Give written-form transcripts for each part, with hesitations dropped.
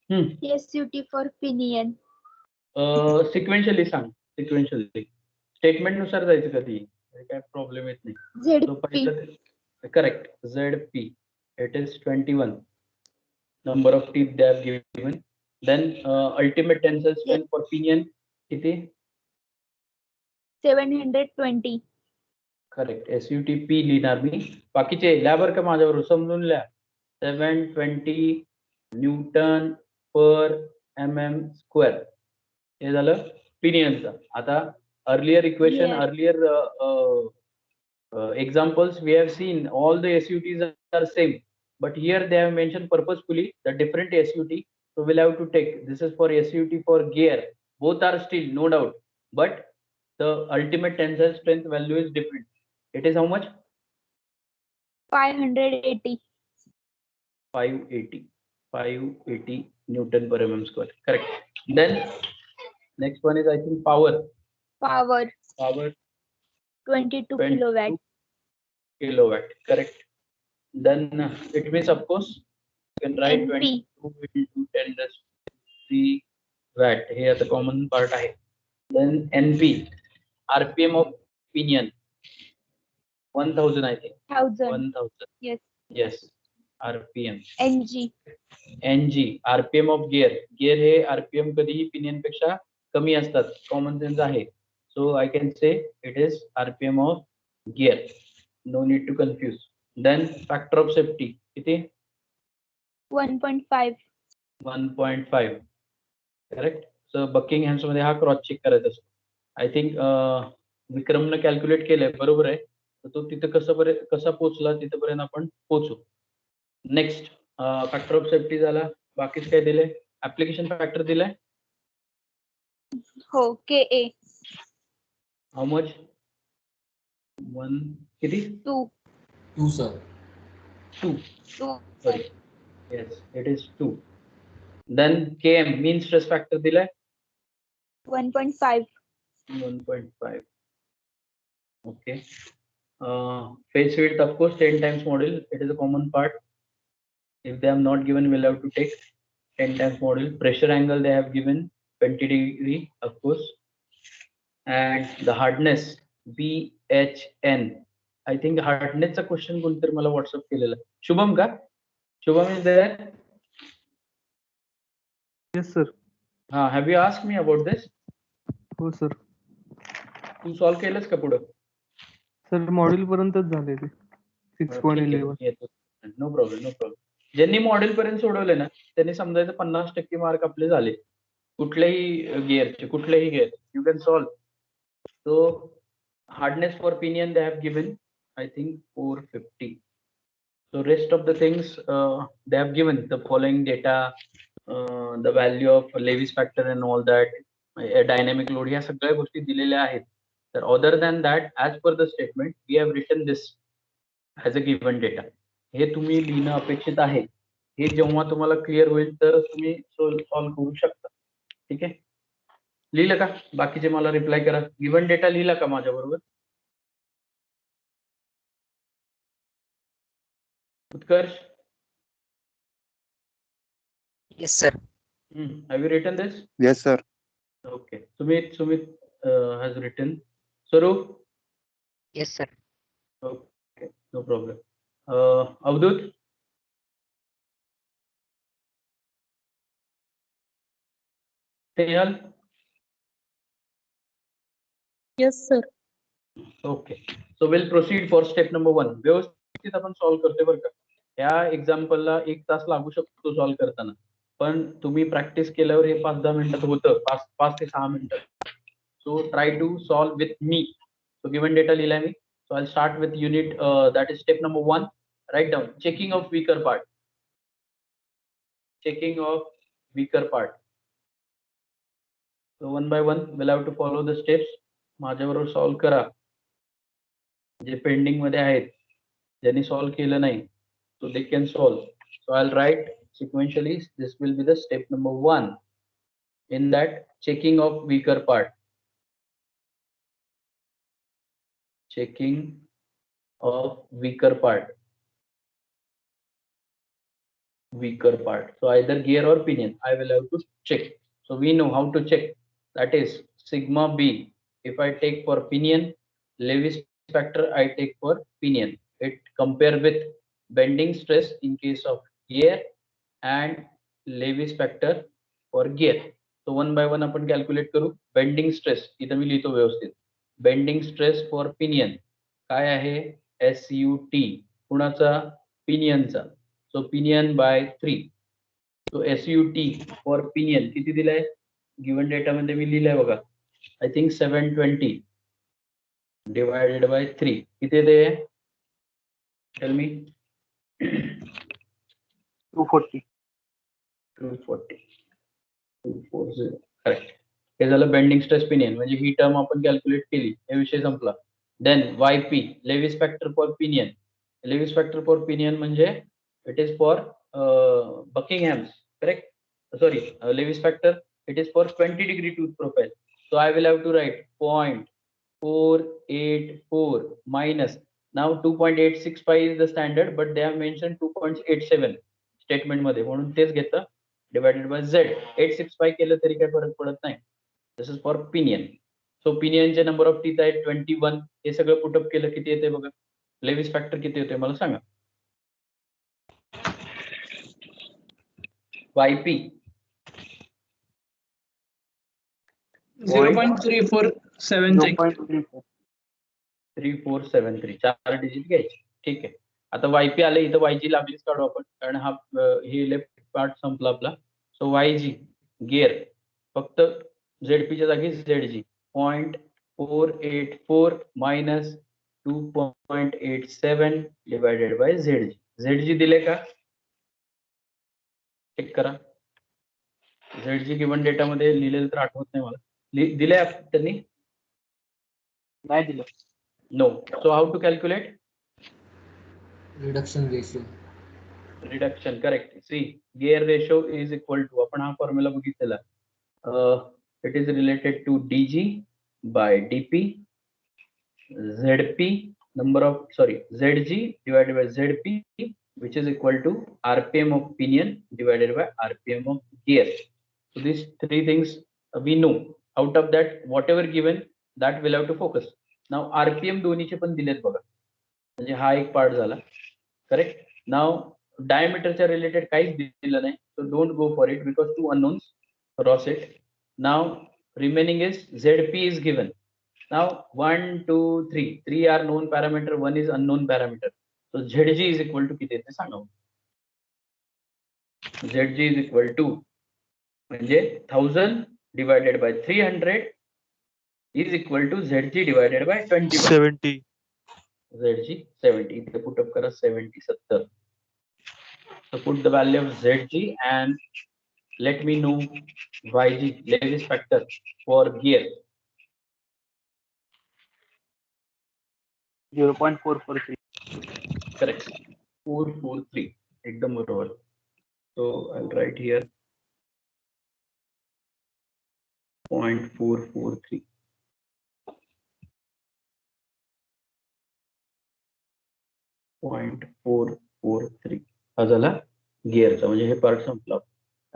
SUT for pinion. सिक्वेन्शियली सांग, सिक्वेन्शियली statement नुसार जायचं कधी, काय प्रॉब्लेम येत नाही. तो ZP. पहिलं correct, ZP it is 21 number of teeth they have given. Then ultimate tensile strength for pinion किती? 720. करेक्ट, SUTP लिहिणार मी. बाकीचे लिहा बरं का माझ्याबरोबर, समजून लिहा. 720 न्यूटन पर mm स्क्वेअर. हे झालं पिनियनचं. आता earlier equation, earlier examples we have seen all the SUTs are same, but here they have mentioned purposefully the different SUT, so we'll have to take. This is for SUT for gear, both are still no doubt, but the ultimate tensile strength value is different. It is how much? 580. 580 Newton per mm square. Correct. Then next one is I think power. Power. 22 kilowatt. Kilowatt. Correct. Then it means of course you can write NP. 22 into 10 raised to 3 watt. Here the common part आहे. Then NP, RPM of pinion 1000 I think. 1000. Yes. Yes. RPM. NG. RPM of gear. Gear हे RPM कधीही pinion पेक्षा कमी असतात. Common sense आहे. So I can say it is RPM of gear. No need to confuse. Then factor of safety किती? 1.5. 1.5. Correct. सो baking हॅम्स मध्ये हा cross check करायचा असतो. आय थिंक विक्रमनं कॅल्क्युलेट केलंय, बरोबर आहे. तर तो तिथं कसा पोहोचला तिथपर्यंत आपण पोहोचू. नेक्स्ट फॅक्टर ऑफ सेफ्टी झाला. बाकीच काय दिलंय? ऍप्लिकेशन फॅक्टर दिलाय. हो, KA. How much? 1 किती? 2 sir. 2. Sorry. Yes, it is 2. Then KM mean stress factor दिलाय 1.5. 1.5. Okay. Face width of course 10 times module. It is a common part. If they have not given, we'll have to take 10 times module. Pressure angle they have given 20 degree of course. And the hardness BHN. I think hardness चा question कोणतरी मला WhatsApp केलेला. शुभम का? Shubham is there? Yes sir. Have you asked me about this? हो sir. तू solve केलंस का पुढे? सर मॉड्यूल पर्यंतच झाले ते 6.11. No problem. ज्यांनी मॉडेल पर्यंत सोडवले ना त्यांनी समजायचं 50% मार्क आपले झाले. कुठल्याही gear you can solve. So hardness for pinion they have given I think 450. So rest of the things they have given the following data, the value of Levis factor and all that, dynamic load, ह्या सगळ्या गोष्टी दिलेल्या आहेत. तर other than that, as per the statement, we have written this as a given data. हे तुम्ही लिहिणं अपेक्षित आहे. हे जेव्हा तुम्हाला क्लिअर होईल तर तुम्ही सॉल्व करू शकता. ठीक आहे, लिहिलं का? बाकीचे मला रिप्लाय करा. गिवन डेटा लिहिला का माझ्या बरोबर? Utkarsh? Yes sir. Have you written this? Yes sir. Okay. Sumit has written. Swaroop? Yes sir. Okay, no problem. Avdut? Snehal? Yes sir. Okay. So we'll proceed for step number 1. व्यवस्थित आपण solve करते बरं का. या एक्झाम्पलला 1 तास लागू शकतो solve करताना, पण तुम्ही प्रॅक्टिस केल्यावर हे 5-10 मिनिटात होतं. 5 ते 6 मिनिटात. So try to solve with me. So given data लिहिलाय मी. So I'll start with unit that is step number 1. Write down checking of weaker part. Checking of weaker part. So one by one we'll have to follow the steps. माझ्याबरोबर solve करा. जे pending मध्ये आहेत, ज्यांनी solve केलं नाही, so they can solve. So I'll write sequentially. This will be the step number 1 in that checking of weaker part. Checking of weaker part. weaker part. So either gear or pinion, I will have to check. So we know how to check. That is sigma B. If I take for pinion, Lewis factor I take for pinion. It compare with bending stress in case of gear and Lewis factor for gear. So one by one आपण calculate करू. Bending stress इथं मी लिहितो व्यवस्थित. Bending stress for pinion काय आहे? SUT कुणाचा? पिनियनचा. So pinion by 3. So SUT for pinion किती दिलाय? गिवन डेटा मध्ये मी लिहिलंय बघा. आय थिंक 720 डिवायडेड बाय 3 किती ते? Tell me. 240. 240 करेक्ट. हे झालं बेंडिंग स्ट्रेस पिनियन. म्हणजे ही टर्म आपण कॅल्क्युलेट केली. हे विषय संपला. Then YP Lewis factor for pinion. Lewis factor for pinion म्हणजे it is for Buckingham's, correct? Sorry, Lewis factor, it is for 20 degree tooth profile. So I will have to write 0.484 minus. Now 2.865 is the standard, but they have mentioned 2.87 statement मध्ये, म्हणून तेच घेतलं. Divided by Z. 865 केलं तरी काही फरक पडत नाही. This is for pinion. So pinion चे number of teeth आहेत 21. हे सगळं पुटअप केलं किती येते बघा. Lewis factor किती येते मला सांगा. YP 0.3473. 3473 4 डिजिट घ्यायचे. ठीक आहे. आता YP आले इथं YG लागलीच काढू आपण, कारण हा हे लेफ्ट पार्ट संपला आपला. सो YG गिअर फक्त ZP च्या जागी ZG 0.484 minus 2.87 divided by ZG. ZG दिले का? चेक करा. ZG गिवन डेटा मध्ये लिहिलेलं तर आठवत नाही मला. दिले त्यांनी? नाही दिलं. No. So how to calculate? Reduction ratio. Reduction correct. See gear ratio is equal to, आपण हा फॉर्म्युला बघितलेला. It is related to DG by DP ZP number of ZG divided by ZP, which is equal to RPM of pinion divided by RPM of gear. So these three things we know. Out of that, whatever given, that will have to focus. Now RPM दोन्हीचे पण दिलेत बघा. म्हणजे हा एक part झाला. Correct. नाव डायमीटरच्या related काहीच दिलं नाही. So don't go for it because two unknowns. Cross it. Now remaining is ZP is given. Now 1, 2, 3. 3 are known parameter, 1 is unknown parameter. So ZG is equal to किती येते सांगा. ZG is equal to म्हणजे 1000 divided by 300 is equal to ZG divided by 20. 70. ZG 70. इथे put up करा 70 70. So put the value of ZG and let me know YG Lewis factor for gear. 0.443. Correct. 443. एकदम बरोबर. So I'll write here 0.443. हा झाला गिअरचा. म्हणजे हे part संपला.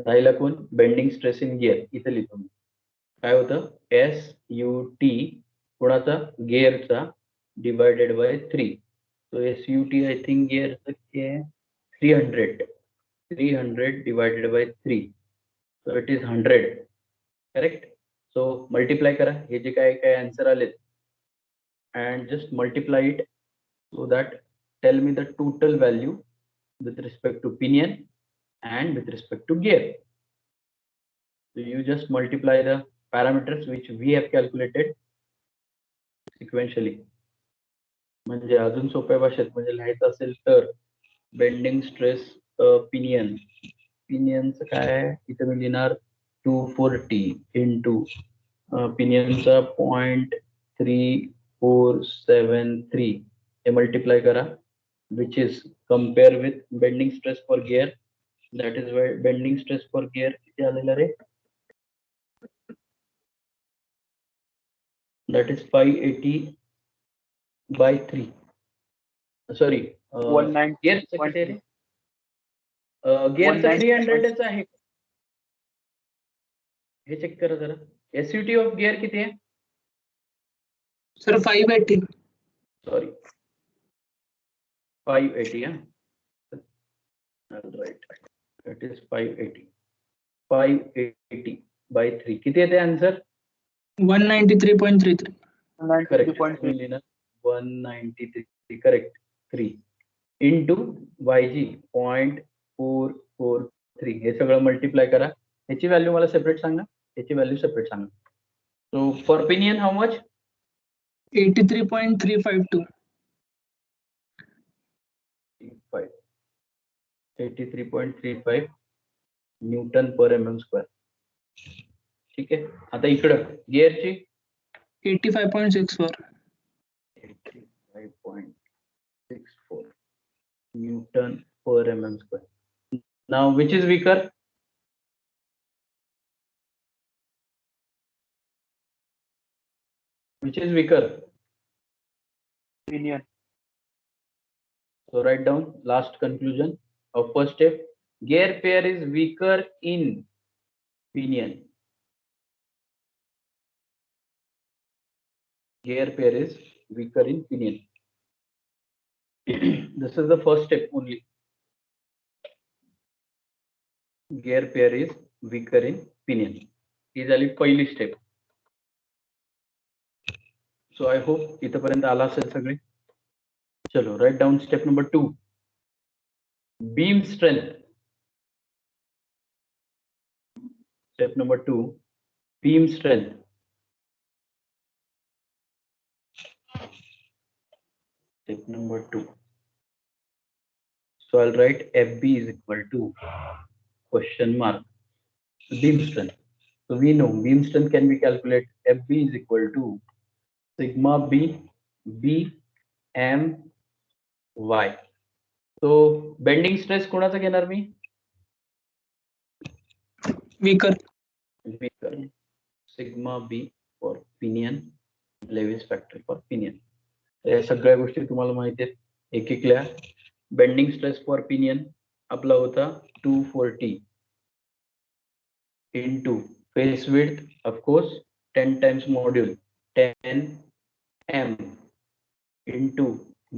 राहिला कोण? Bending stress in gear. इथे लिहितो मी. काय होतं? SUT कोणाचा? गिअरचा divided by 3. So SUT I think गिअरचा किती आहे? 300 divided by 3. So it is 100. Correct. So multiply करा. हे जे काय काय आन्सर आलेत and just multiply it so that tell me the total value with respect to pinion and with respect to gear. So you just multiply the parameters which we have calculated sequentially. म्हणजे अजून सोप्या भाषेत म्हणजे लिहायचं असेल तर bending stress पिनियनचं काय इथे मी लिहिणार 240 इंटू पिनियनचा 0.3473 हे मल्टिप्लाय करा, which is compare with bending stress for gear. That is why bending stress for gear किती आलेला रे? That is 580 by 3. Sorry, 190. gear किती रे? गेअरचं 190. 300च आहे. हे चेक करा जरा. एसयूटी ऑफ गिअर किती आहे? Sir 580. Sorry 580. Right, it is 580. 580 by 3 किती येते answer? 193.33. Correct. 93.3. 193 correct. 3 into YG 0.443. हे सगळं मल्टिप्लाय करा. ह्याची व्हॅल्यू मला सेपरेट सांगा. ह्याची व्हॅल्यू सेपरेट सांगा. So for pinion how much? 83.352. 83.35 newton per mm square. ठीक आहे. आता इकडं गिअरची 85.64. 85.64 Newton per mm square. Now, which is weaker? Which is weaker? Pinion. So write down last conclusion of first step. Gear pair is weaker in pinion. Gear pair is weaker in pinion. This is the first step only. Gear pair is weaker in pinion. ही झाली पहिली step. So I hope इथपर्यंत आला असेल सगळे. चलो write down step number 2. Beam strength. Step number 2. Beam strength. Step number 2. So I'll write FB is equal to question mark beam strength. So we know beam strength can be calculated. FB is equal to sigma B M Y. So bending stress कोणाचा घेणार मी? Weaker. Weaker. Sigma B for pinion, Lewis factor for pinion. या सगळ्या गोष्टी तुम्हाला माहिती आहेत. एक एक लिहा. बेंडिंग स्ट्रेस फॉर पिनियन आपला होता 240 into face width, of course 10 times module 10 m into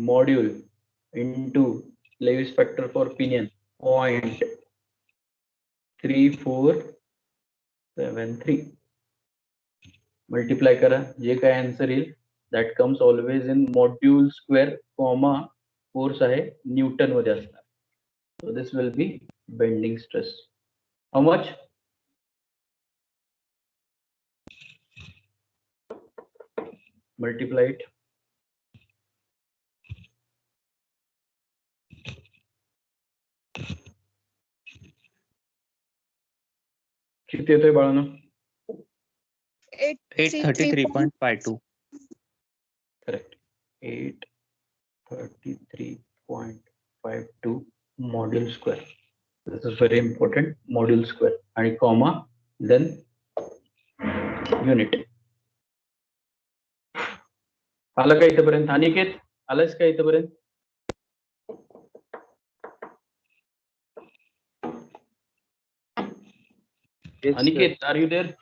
module into Lewis factor for pinion 0.3473. multiply करा. जे काय आन्सर येईल that comes always in module square comma force आहे न्यूटन मध्ये असणार. So this will be bending stress. How much? Multiply it. किती येतोय बाळांनो? 833.52. Correct. 833.52 module square. This is very important. Module square and comma then unit. आलं का इथपर्यंत? अनिकेत आलंस का इथपर्यंत? Yes, Aniket, are you there?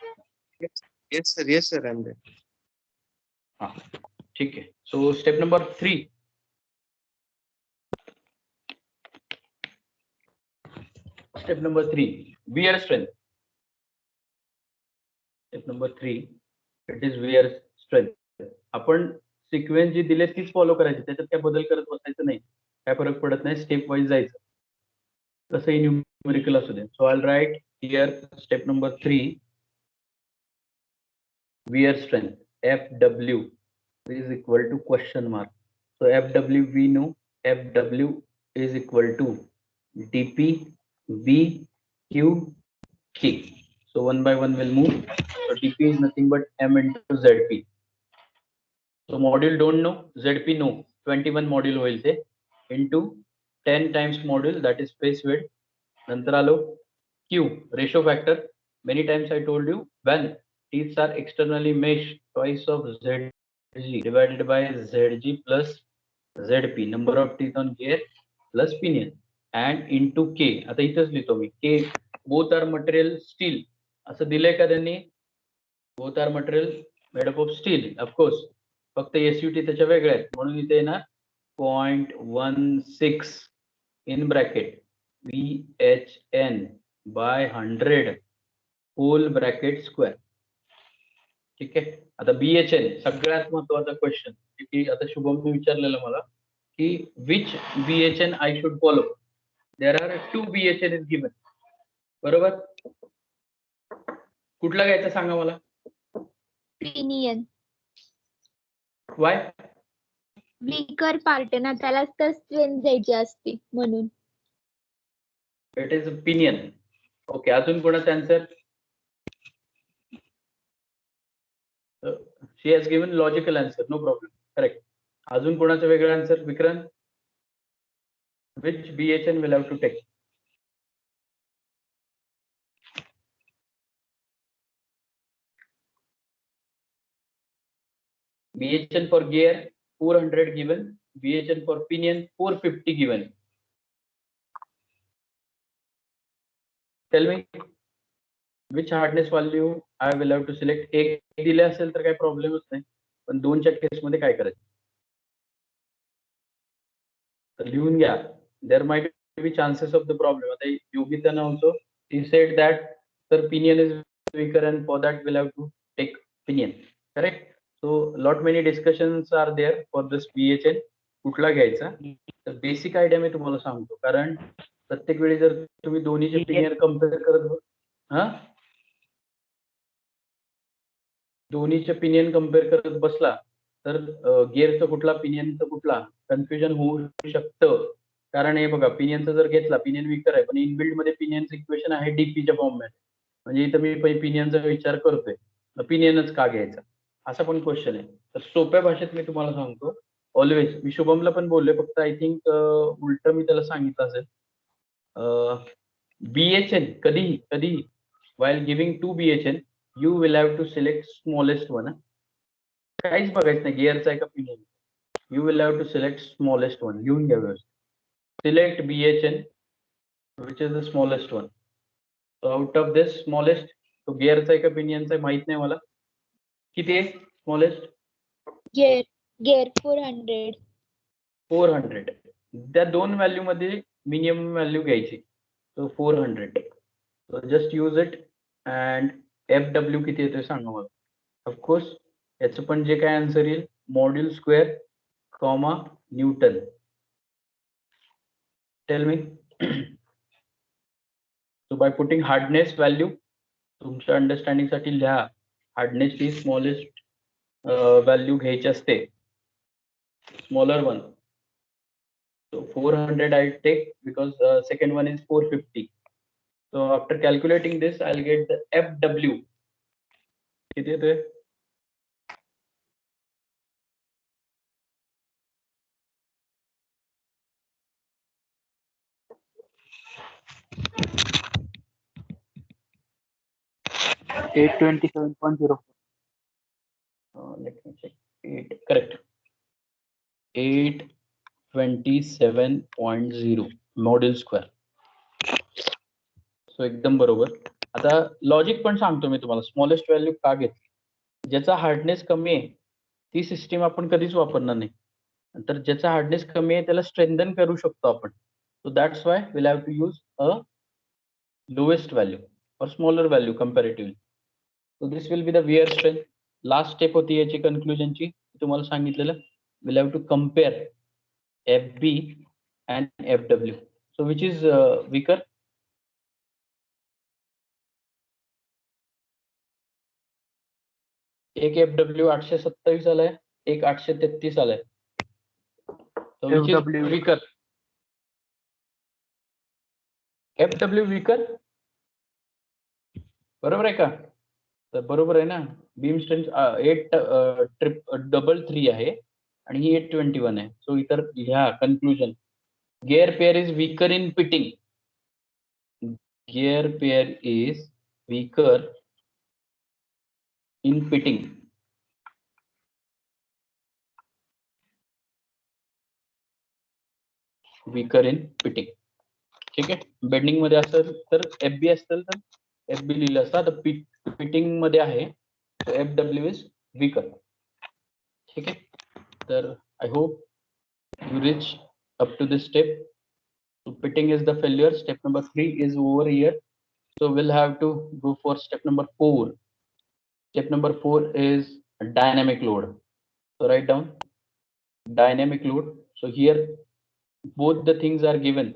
sir. Yes, sir. I'm there. हाँ, ठीक है. So step number 3. Step number 3. Wear strength. Step number 3. It is wear strength. आपण sequence जी दिले तीच फॉलो करायची. त्याच्यात काय बदल करत बसायचं नाही. काय फरक पडत नाही. स्टेप वाईज जायचं. कसंही न्यूमेरिकल असू दे. So I'll write here step number 3. Wear strength FW is equal to question mark. So FW we know FW is equal to dP V Q K. So one by one will move. So dP is nothing but M into ZP. So module don't know, ZP know. 21 module होईल ते into 10 times module that is face width. नंतर आलो Q ratio factor. Many times I told you when teeth are externally meshed, twice of ZG divided by ZG plus ZP, number of teeth on gear plus pinion. And into के. आता इथंच लिहितो मी के. Both are material steel असं दिलंय का त्यांनी? Both are material made up of steel. Of course फक्त एसयूटी त्याच्या वेगळ्या आहेत म्हणून इथे येणार 0.16 in bracket VHN by 100 whole bracket square. ठीक आहे. आता BHN सगळ्यात महत्वाचा क्वेश्चन की आता शुभमने विचारलेलं मला की which BHN I should follow. There are 2 BHN is given. बरोबर. कुठला घ्यायचा सांगा मला. पिनियन. वाय? वीकर पार्ट ना त्याला तर स्ट्रेंथ द्यायची असते म्हणून. It is pinion. ओके. अजून कोणाचा answer? She has given logical answer. No problem. Correct. अजून कोणाचं वेगळं answer? Vikrant. Which BHN will have to take? BHN for gear 400 given. BHN for pinion 450 given. Tell me which hardness value I will have to select. एक दिले असेल तर काही प्रॉब्लेमच नाही, पण दोनच्या केसमध्ये काय करायचं तर लिहून घ्या. There might be chances of the problem. आता Yogita नावचं he said that the pinion is weaker and for that we'll have to take pinion. Correct. So lot many discussions are there for this BHN. कुठला घ्यायचा तर basic idea मी तुम्हाला सांगतो, कारण प्रत्येक वेळी जर तुम्ही दोन्हीचे पिनियन कम्पेअर करत दोन्हीचे पिनियन कम्पेअर करत बसला तर गिअरचा कुठला पिनियनचा कुठला कन्फ्युजन होऊ शकतं. कारण हे बघा पिनियनचा जर घेतला पिनियन विकर आहे पण इनबिल्ड मध्ये पिनियनचं इक्वेशन आहे डीपीच्या फॉर्ममध्ये. म्हणजे इथं मी पिनियनचा विचार करतोय पिनियनच का घ्यायचा असा पण क्वेश्चन आहे. तर सोप्या भाषेत मी तुम्हाला सांगतो. ऑलवेज मी शुभमला पण बोलले, फक्त आय थिंक उलट मी त्याला सांगितलं असेल. BHN कधीही while giving 2 BHN you will have to select smallest one. काहीच बघायचं नाही गिअरचा आहे का pinion. You will have to select smallest one. लिहून घ्या व्यवस्थित. Select BHN which is the smallest one. So out of this smallest तो गिअरचा आहे का पिनियनचा आहे माहित नाही मला. किती आहे स्मॉलेस्ट? गेअर 400. 400. त्या दोन व्हॅल्यू मध्ये मिनिमम व्हॅल्यू घ्यायची. सो 400. So just use it and FW किती येतोय सांगा मला. ऑफकोर्स याचं पण जे काय आन्सर येईल module square comma newton. Tell me. So by putting hardness value तुमच्या अंडरस्टँडिंग साठी लिहा. हार्डनेस ही स्मॉलेस्ट व्हॅल्यू घ्यायची असते, smaller one. So 400 I take because second one is 450. So after calculating this, I'll get the FW. किती येतोय? $827.04. Let me check. Correct. 827.0 module square. So एकदम बरोबर. आता लॉजिक पण सांगतो मी तुम्हाला. स्मॉलेस्ट व्हॅल्यू का घेतली? ज्याचा हार्डनेस कमी आहे ती सिस्टीम आपण कधीच वापरणार नाही. तर ज्याचा हार्डनेस कमी आहे त्याला स्ट्रेंथन करू शकतो आपण. So that's why will have to use a lowest value और smaller value comparatively. So this will be the wear strength. Last step होती याची कन्क्लुजनची तुम्हाला सांगितलेलं. Will have to compare FB and FW. So which is weaker? एक FW 827 आलाय, एक 833 आलाय. So which is FW. weaker? FW weaker? बरोबर आहे का? तर बरोबर आहे ना. बीम स्ट्रेंथ 833 आहे आणि ही 821 आहे. सो इतर ह्या conclusion gear pair is weaker in pitting. Gear pair is weaker in pitting. Weaker in pitting. ठीक आहे. बेंडिंग मध्ये असेल तर FB असेल तर FB लिहिलं असतं. आता फिटिंग मध्ये आहे FW इज वीकर. ठीक आहे. तर I hope you reach up to this step. So pitting is the failure. Step number 3 is over here. So we'll have to go for step number 4. Step number 4 is dynamic load. So write down dynamic load. So here both the things are given,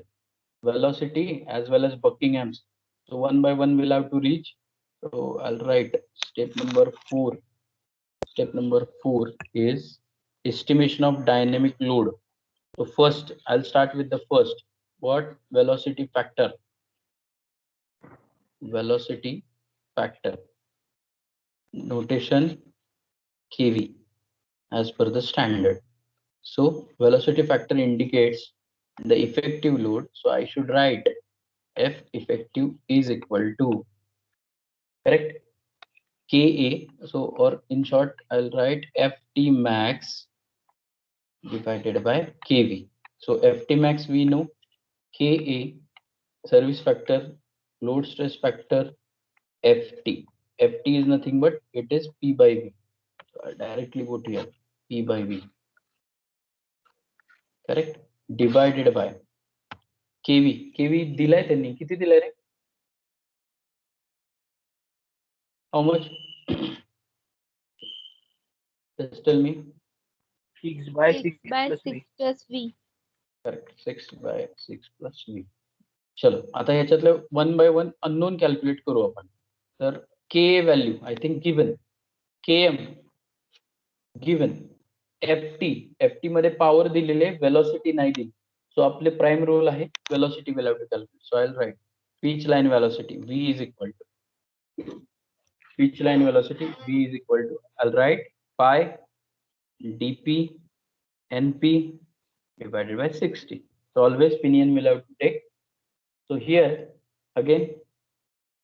velocity as well as bucking amps. So one by one we'll have to reach. So I'll write step number 4. Step number 4 is estimation of dynamic load. So first, I'll start with the first. What? Velocity factor. Velocity factor. Notation kV as per the standard. So velocity factor indicates the effective load. So I should write F effective is equal to, correct, KA. So, or in short, I'll write FT max divided by KV. So FT max we know, KA service factor, load stress factor, FT. FT is nothing but it is P by V. So I directly put here P by V. Correct? Divided by KV. KV दिलाय त्यांनी. किती दिलाय रे? How much? Just tell me. 6 by 6 6 by plus 6 V. plus V. Correct. 6 by 6 plus V. चलो आता ह्याच्यातलं one by one unknown calculate करू आपण. तर K value I think given, KM गिवन, FT मध्ये पॉवर दिलेले, वेलोसिटी नाही दिली. सो आपले प्राइम रोल आहे velocity will have to calculate. So I will write pitch line velocity V is equal to pitch line velocity V is equal to, I'll write pi dp np divided by 60. So always pinion will have to take. So here again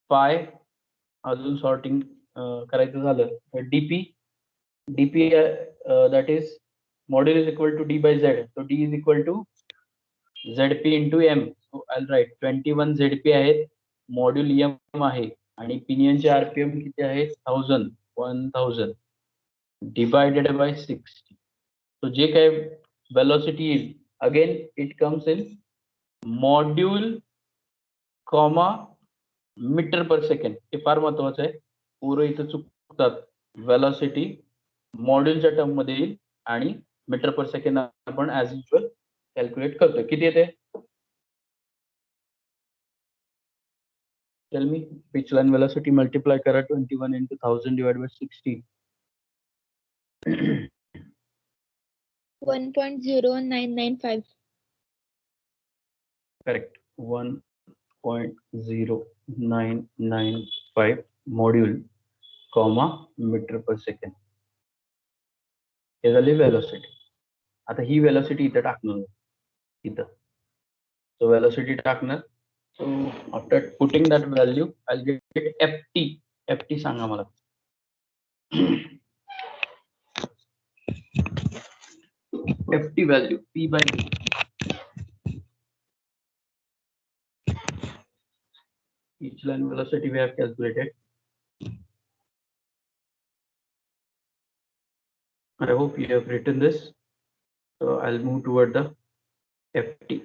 pi अजून sorting करायचं झालं तर dp that is module is equal to d by z. So d is equal to zp into m. So I'll write 21 zp आहेत, module m आहे आणि पिनियनचे RPM किती आहे 1000 divided by 60. तो जे काय वेलोसिटी येईल again it comes in module comma metre per second. हे फार महत्वाचं आहे. पूर्ण इथं चुकतात. वेलोसिटी मॉड्यूलच्या टर्म मध्ये येईल आणि मीटर पर सेकंड आपण ऍज युजल कॅल्क्युलेट करतोय. किती येते? Tell me, pitch line velocity multiply करा 21 into 1000 divided by 60. 1.0995. Correct. 1.0995 module, comma meter per second. हे झाली velocity. आता ही velocity इथं टाकणार इथं. So velocity टाकणार. So after putting that value, I'll get FT. FT सांगा मला. FT value P by V. Each line velocity we have calculated. I hope you have written this. So I'll move toward the FT.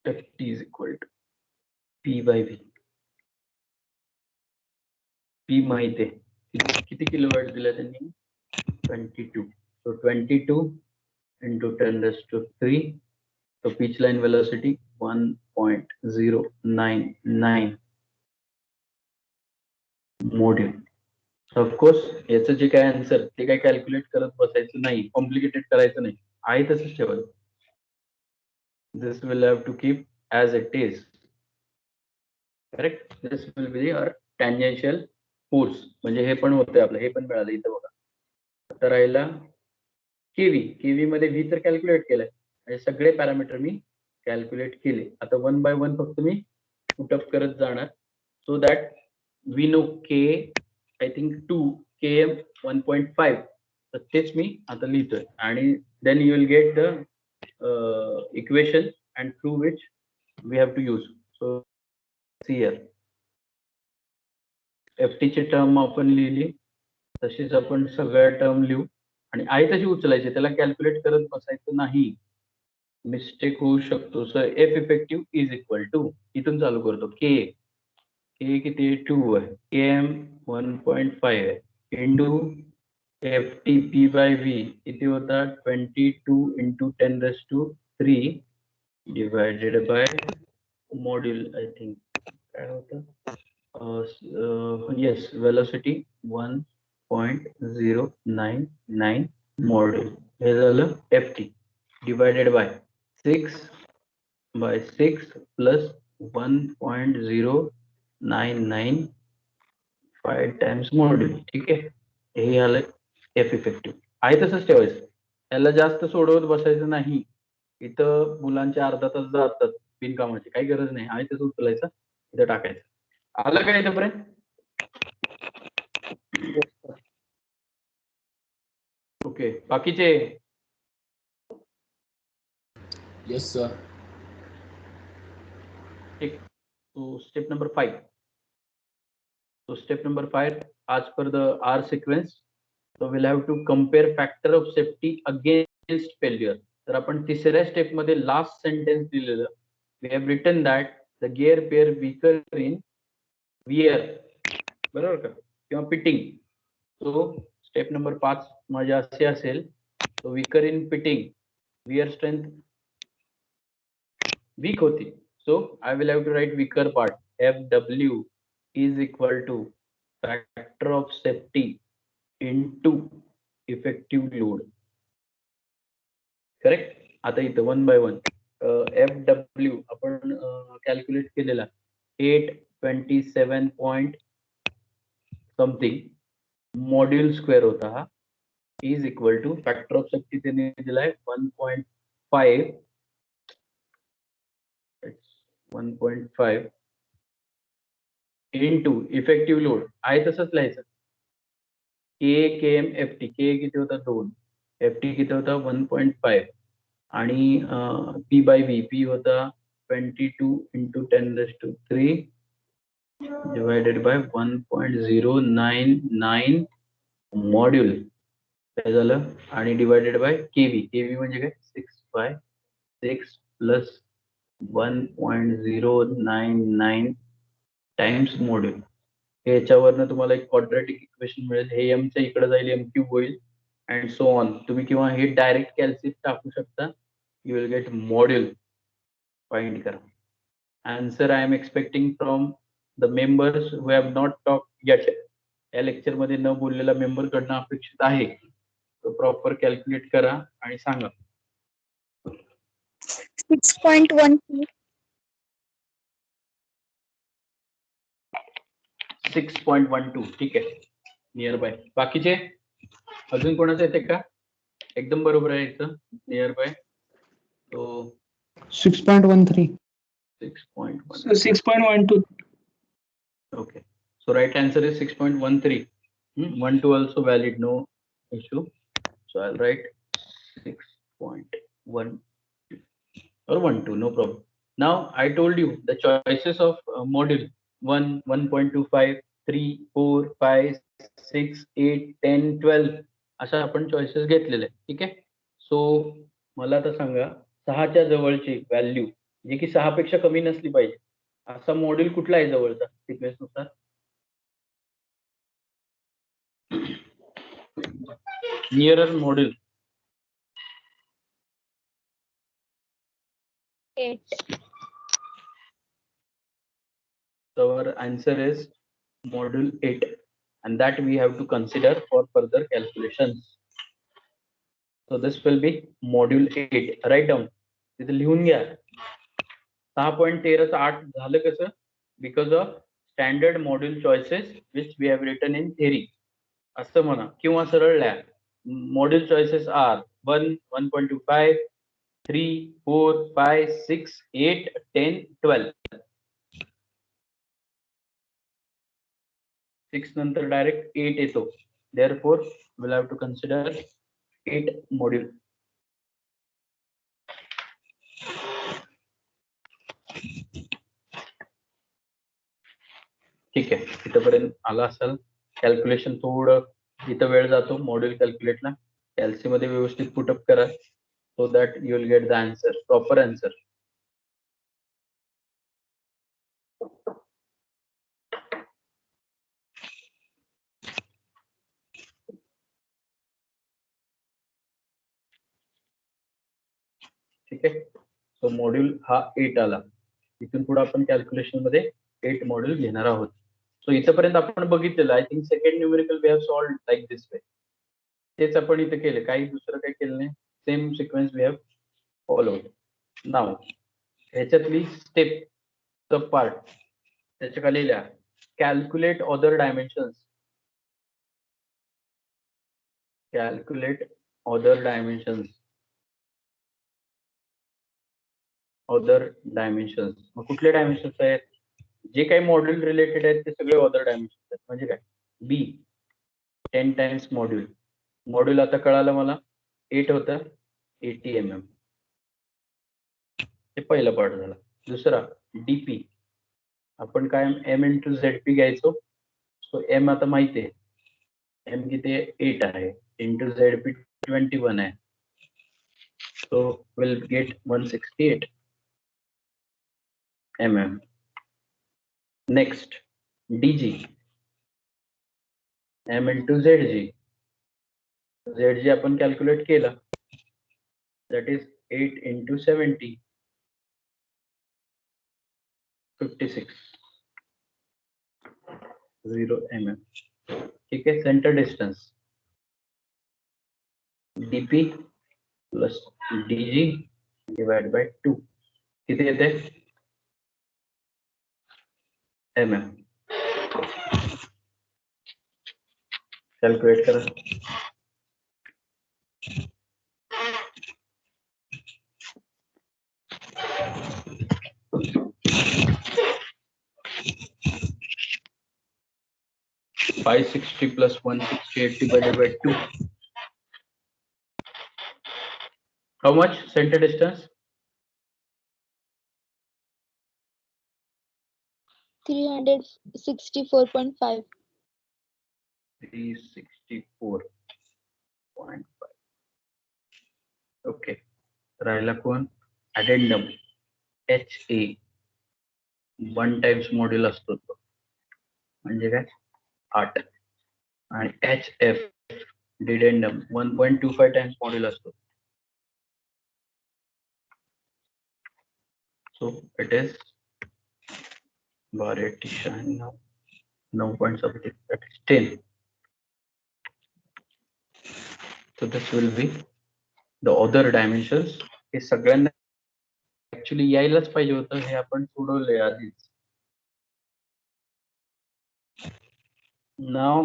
FT is equal to P by V. P माहित आहे. किती kilowatt दिला त्यांनी? 22. So 22 into 10 raised to 3. So pitch line velocity 1.099 module. So of course याचं जे काय answer ते काय calculate करत बसायचं नाही, कॉम्प्लिकेटेड करायचं नाही, आहे तसंच ठेवायचं. This will have to keep as it is. Correct? This will be our tangential force. म्हणजे हे पण होतंय आपलं, हे पण मिळालं इथं बघा. आता राहिला केव्ही. केव्ही मध्ये व्ही तर कॅल्क्युलेट केलंय आणि सगळे पॅरामीटर मी कॅल्क्युलेट केले. आता 1 by 1 फक्त मी पुटअप करत जाणार, सो दॅट वी नो के आय थिंक 2 km 1.5, तर तेच मी आता लिहितोय. आणि then you will get the equation and through which we have to use. So here FT ची टर्म आपण लिहिली, तशीच आपण सगळ्या टर्म लिहू आणि आहे तशी उचलायची, त्याला कॅल्क्युलेट करत बसायचं नाही, मिस्टेक होऊ शकतो. So F effective is equal to, इथून चालू करतो, के किती 2 आहे, KM 1.5 आहे, into FT P by V किती होता 22 into 10⁻³ divided by module, I think काय होतं, येस वेलोसिटी 1.099 मॉड्यूल, हे झालं FT divided by 6/6 plus 1.0995 times module. ठीक आहे, हे आलं एफ इफेक्टिव्ह. आहे तसंच ठेवायचं, याला जास्त सोडवत बसायचं नाही. इथं मुलांचे अर्धा तास जातात बिनकामाचे, काही गरज नाही. आहे तसं उचलायचं, इथं टाकायचं. आलं का इथंपर्यंत? ओके, बाकीचे Yes, sir. ठीक. So step number 5. So step number 5, as per the R sequence, so we'll have to compare factor of safety against failure. तर आपण तिसऱ्या स्टेप मध्ये लास्ट सेंटेन्स दिलेलं, we have written that the gear pair weaker in wear, बरोबर का, किंवा pitting. So step number 5 माझे असे असेल, so weaker in pitting, wear strength weak होती. So I will have to write weaker part. FW is equal to factor of safety into effective load. Correct? आता इथं 1 by 1 FW आपण calculate केलेला 827 point something module square होता हा, is equal two factor of safety त्याने दिलाय 1.5 into effective load, आहे तसंच लिहायचं. KM FT, के किती होता 2, FT किती होता 1.5 आणि P by V, P होता 22 into 10⁻³ डिवायडेड बाय 1.099 मॉड्यूल, काय झालं, आणि डिवायडेड बाय केव्ही म्हणजे काय 6/6 प्लस 1.099 टाइम्स मॉड्यूल. याच्यावरनं तुम्हाला एक क्वाड्रॅटिक इक्वेशन मिळेल, हे एम च्या इकडे जाईल, एम क्यूब होईल अँड सो ऑन. तुम्ही किंवा हे डायरेक्ट कॅल्सिट टाकू शकता, you will get module. Find करा. Answer I am expecting from the members who have not talk yet. या लेक्चर मध्ये न बोललेला मेंबर कडनं अपेक्षित आहे, तो प्रॉपर कॅल्क्युलेट करा आणि सांगा. 6.13. 6.12. ठीक आहे, नियर बाय. बाकीचे अजून कोणाचं येते का? एकदम बरोबर आहे इथं, नियर बाय. तो 6.13. 6.1. 6.12. Okay, so right answer is 6.13. 1 2 also valid, no issue. So I'll write 6.1 or 1 2, no problem. Now I told you the choices of module 1, 1.25, 3, 4, 5, 6, 8, 10, 12 अशा आपण चॉईसेस घेतलेले. ठीक आहे. सो मला आता सांगा, 6च्या जवळची व्हॅल्यू जी की 6 पेक्षा कमी नसली पाहिजे, असा मॉड्यूल कुठला आहे जवळचा सिक्वेन्स नुसार? Nearer module 8. So our answer is module 8, and that we have to consider for further calculations. So this will be module 8. Write down. तिथे लिहून घ्या. 6.13 8 झालं कसं? Because of standard module choices which we have written in theory. असं म्हणा किंवा सरळ लिहा. Module choices are 1, 1.25, 3, 4, 5, 6, 8, 10, 12. 6 नंतर डायरेक्ट 8 येतो. Therefore, we'll have to consider 8 module. ठीक आहे, इथपर्यंत आला असेल. कॅल्क्युलेशन थोडं इथं वेळ जातो मॉड्यूल कॅल्क्युलेटला. कॅल्सी मध्ये व्यवस्थित पुटअप करा so that you will get the answer, proper answer. ठीक आहे, सो मॉड्यूल हा 8 आला. इथून पुढे आपण कॅल्क्युलेशन मध्ये 8 मॉड्यूल घेणार आहोत. सो इथपर्यंत आपण बघितलेलं. I think second numerical we have solved like this way. तेच आपण इथे केले, काही दुसरं काही केलं नाही. Same sequence we have followed. नाव ह्याच्यातली स्टेप सब पार्ट त्याच्या खाली लिहा, calculate other dimensions. Calculate other dimensions. Other dimensions. मग कुठले डायमेन्शन्स आहेत? जे काही मॉड्यूल रिलेटेड आहेत ते सगळे अदर डायमेन्शन्स आहेत. म्हणजे काय? B 10 times module. मॉड्यूल आता कळालं मला 8 होतं, 80 mm. हे पहिला पार्ट झाला. दुसरा डीपी. आपण काय एम इंटू झेडपी घ्यायचो. सो एम आता माहिती आहे, एम किती आहे? 8 आहे. इंटू झेडपी 21 आहे. So will get 168 mm. Next DG. M into ZG. ZG आपण कॅल्क्युलेट केला, दॅट इज 8 इंटू 70, 56 0 mm. ठीक आहे. Centre distance DP plus DG divide by 2 किती येते? mm. कॅल्क्युलेट करा. $560 plus 168 divided by 2. How much center distance? 364.5. 364.5. Okay. राहिला कोण? Addendum HA. 1 times module असतो तो, म्हणजे काय? 8. आणि HF डिडेंडम 1.25 टाइम्स मॉड्यूल असतो. So it is 9.70, that is 10. So this will be the other dimensions. हे सगळ्यांना ऍक्च्युली यायलाच पाहिजे होतं, हे आपण सोडवलंय आधीच. Now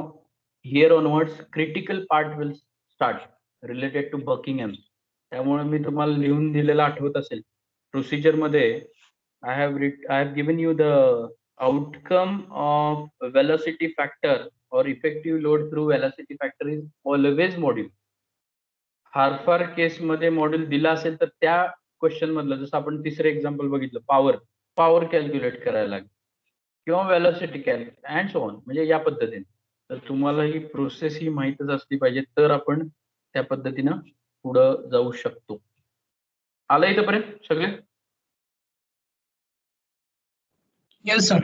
here onwards critical part will start related to Buckingham. त्यामुळे मी तुम्हाला लिहून दिलेलं आठवत असेल. प्रोसिजर मध्ये I have given you the outcome of velocity factor or effective load through velocity factor is always module. Far case मध्ये module दिला असेल तर त्या क्वेश्चन मधलं, जसं आपण तिसरं एक्झाम्पल बघितलं, पॉवर कॅल्क्युलेट करायला लागेल किंवा velocity calculate and so on, म्हणजे या पद्धतीने. तर तुम्हाला ही प्रोसेस ही माहीतच असली पाहिजे, तर आपण त्या पद्धतीनं पुढं जाऊ शकतो. आलं इथपर्यंत सगळे? Yes, sir.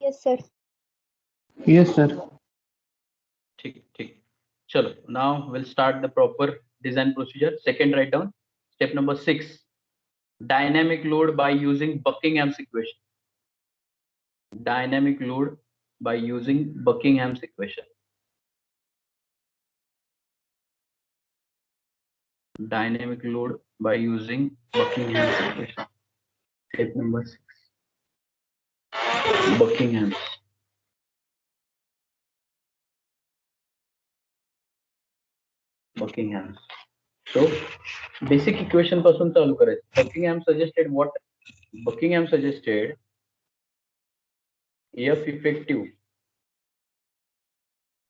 Yes, sir. Yes, sir. ठीक. चलो, now we'll start the proper design procedure. Second, write down step number 6, dynamic load by using Buckingham's equation. Dynamic load by using Buckingham's equation. Dynamic load by using Buckingham's equation. Step number 6, Buckingham's. So basic equation पासून चालू करायचं. Buckingham suggested F effective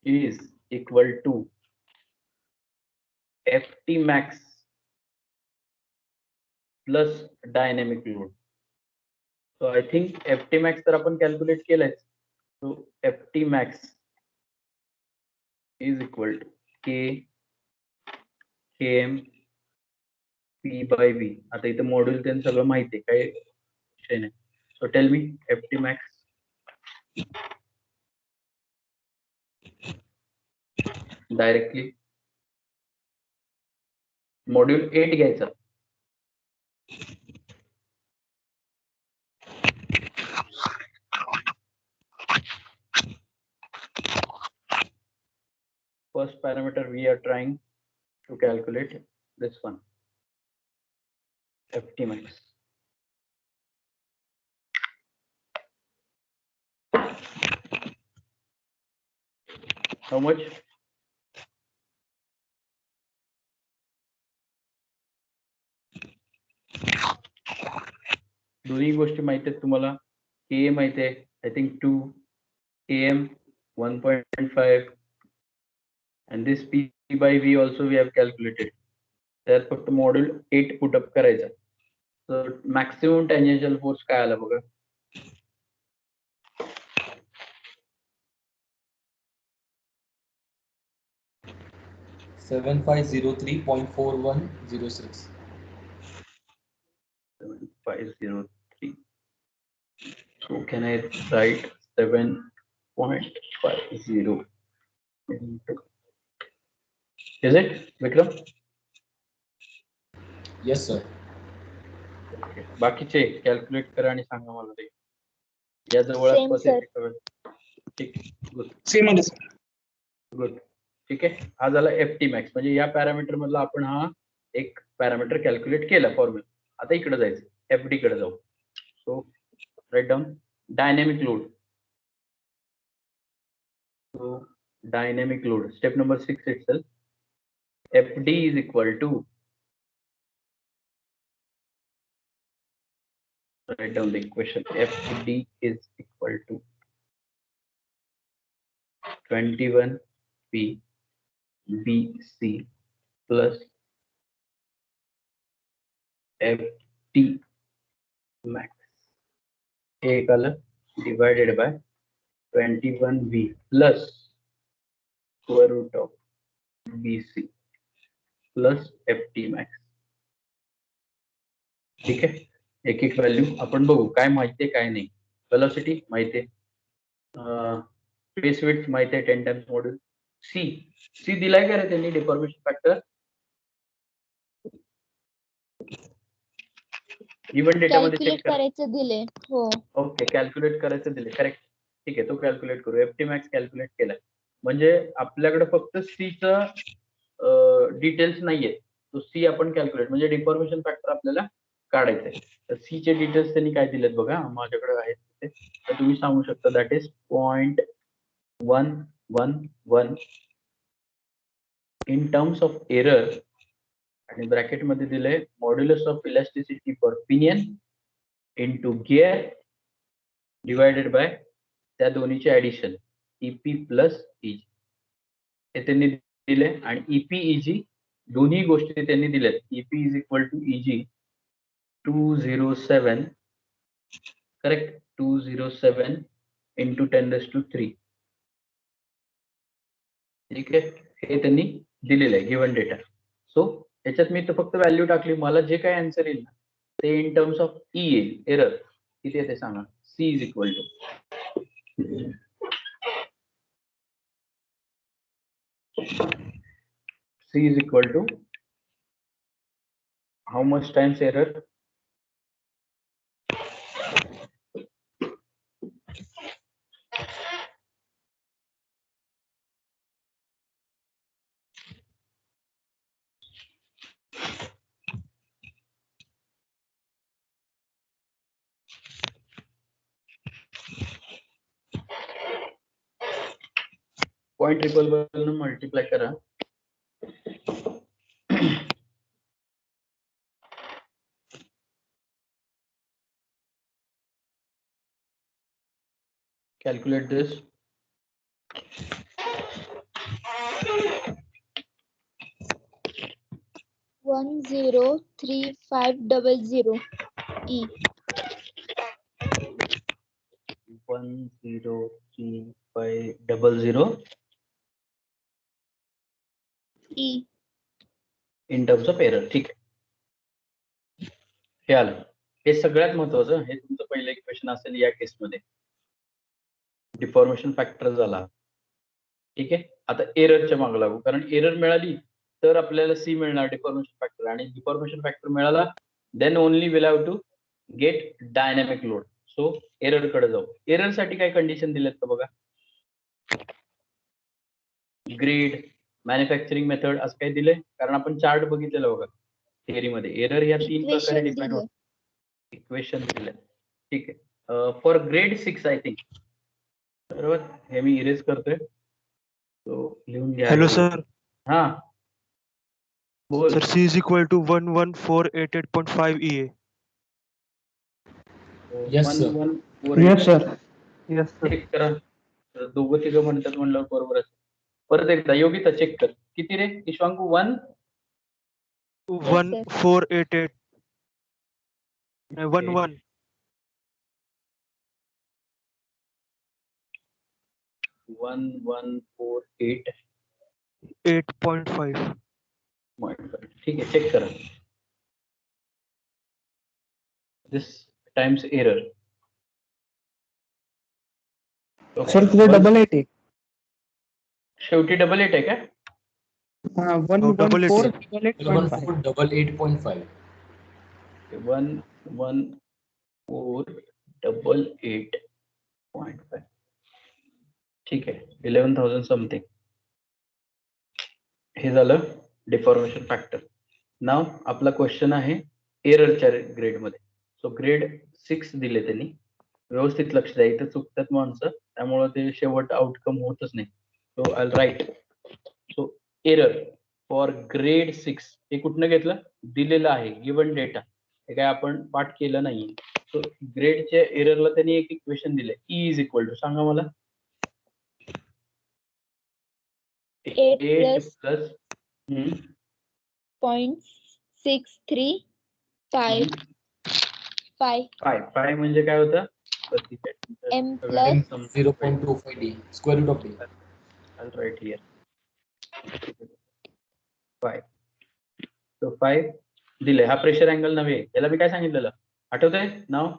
is equal to Ft max plus dynamic load. So I think Ft max तर आपण calculate केलंय. So Ft max is equal to K Km P by V. आता इथे module त्यांनी सगळं माहिती आहे, काही विषय नाही. So tell me Ft max. Directly module 8 घ्यायचा. First parameter we are trying to calculate this one, Ft max. How much? दोन्ही गोष्टी माहिती आहेत तुम्हाला. Ka माहिती आहे, I think 2, Km 1.5, and this P by V also we have calculated. त्यात फक्त मॉड्यूल 8 पुट अप करायचा. तर मॅक्सिमम टॅन्जेन्शियल फोर्स काय आला बघा. $7503.4106. 7503. So can I write 7.50 into, is it Vikram? Yes, sir. Okay. बाकीचे कॅल्क्युलेट करा आणि सांगा मला ते. या जवळ Same, आसपास sir. येते का? ठीक, गुड सेम आले सर. गुड. ठीक आहे. हा झाला Ft मॅक्स, म्हणजे या पॅरामीटर मधला आपण हा एक पॅरामीटर कॅल्क्युलेट केला फॉर्म्युला. आता इकडे जायचं, Fd कडे जाऊ. So write down dynamic load. So dynamic load, step number 6 itself. Fd is equal to, write down the equation. Fd is equal to 21 P BC plus Ft max A color divided by 21 V plus square root of BC plus Ft max. ठीक आहे. एक एक value आपण बघू, काय माहितीये काय नाही. वेलोसिटी माहितीये, स्पेस विड्थ माहितीये 10 टाइम्स मॉड्यूल. सी दिलाय का रे त्यांनी डिफॉर्मेशन फॅक्टर? इव्हन डेटा मध्ये कॅल्क्युलेट चेक करा. करायचं दिले. हो. ओके, कॅल्क्युलेट करायचं दिले, करेक्ट. ठीक आहे, तो कॅल्क्युलेट करू. Ft मॅक्स कॅल्क्युलेट केलाय, म्हणजे आपल्याकडे फक्त सी च डिटेल्स नाहीये. तो सी आपण कॅल्क्युलेट, म्हणजे डिफॉर्मेशन फॅक्टर आपल्याला काढायचंय. तर सी चे डिटेल्स त्यांनी काय दिलेत बघा, माझ्याकडे आहेत ते. तर तुम्ही सांगू शकता that is 0.111 in terms of error, आणि ब्रॅकेट मध्ये दिले modulus of elasticity for pinion into gear divided by त्या दोन्हीचे ऍडिशन EP प्लस EG हे त्यांनी दिले. आणि EP EG दोन्ही गोष्टी त्यांनी दिल्यात. EP is equal to EG 207, correct, 207 into 10⁻3. ठीक आहे, हे त्यांनी दिलेलं आहे गिव्हन डेटा. सो याच्यात मी तर फक्त व्हॅल्यू टाकली, मला जे काय आन्सर येईल ना ते इन टर्म्स ऑफ E येईल. एरर किती आहे ते सांगा. C is equal to how much times error? Point triple multiply करा. Calculate this. One zero three five double zero E 103,500 E in terms of error. ठीक आहे. हे आलं. हे सगळ्यात महत्वाचं, हे तुमचं पहिलं इक्वेशन असेल या केसमध्ये. डिफॉर्मेशन फॅक्टर झाला. ठीक आहे. आता एररच्या मागे लागू, कारण एरर मिळाली तर आपल्याला सी मिळणार डिफॉर्मेशन फॅक्टर, आणि डिफॉर्मेशन फॅक्टर मिळाला then only will have to get dynamic load. So error कडे जाऊ. एरर साठी काय कंडिशन दिलेत का बघा. ग्रेड, मॅन्युफॅक्चरिंग मेथड असं काही दिलंय, कारण आपण चार्ट बघितलेला बघा थिअरीमध्ये. एरर ह्या 3 प्रकारे Equation डिफाईन दिलंय. होतात. इक्वेशन दिले. ठीक आहे. For grade 6 I think. बरोबर. हे मी इरेज करतोय. तो लिहून घ्या. Hello sir. हा बोल. Sir C is equal to 11488.5 EA. Yes, sir. 1148. Yes, sir. Yes sir. Check करा. दोघं तिघं म्हणतात म्हणल्यावर बरोबरच. परत एकदा योगिता चेक कर. किती रे ईश्वांकू? 1488. 11. 1148. 8.5. ठीक आहे, चेक करा. This times error. सर तिथे डबल 8 आहे. शेवटी डबल 8 आहे का? हा, हो, double 8 आहे. 11488.5. 11488.5. ठीक आहे. 11,000 समथिंग. हे झालं डिफॉर्मेशन फॅक्टर. नाव आपला क्वेश्चन आहे एररच्या ग्रेड मध्ये. सो ग्रेड 6 दिले त्यांनी. व्यवस्थित लक्ष द्या, इथे चुकतात माणसं, त्यामुळे ते शेवट आउटकम होतच नाही. So I write. So error for grade 6 हे कुठनं घेतलं? दिलेलं आहे गिवन डेटा. हे काय आपण पाठ केलं नाही. सो ग्रेडच्या एररला त्यांनी एक इक्वेशन दिले. ई इज इक्वल टू, सांगा मला. 8 प्लस 0.635 5 म्हणजे काय होतं? M plus 0.25 D. Square root of D. I'll write here. 5. So 5 दिले. हा प्रेशर अँगल नव्हे. याला मी काय सांगितलेलं आठवतंय नाव?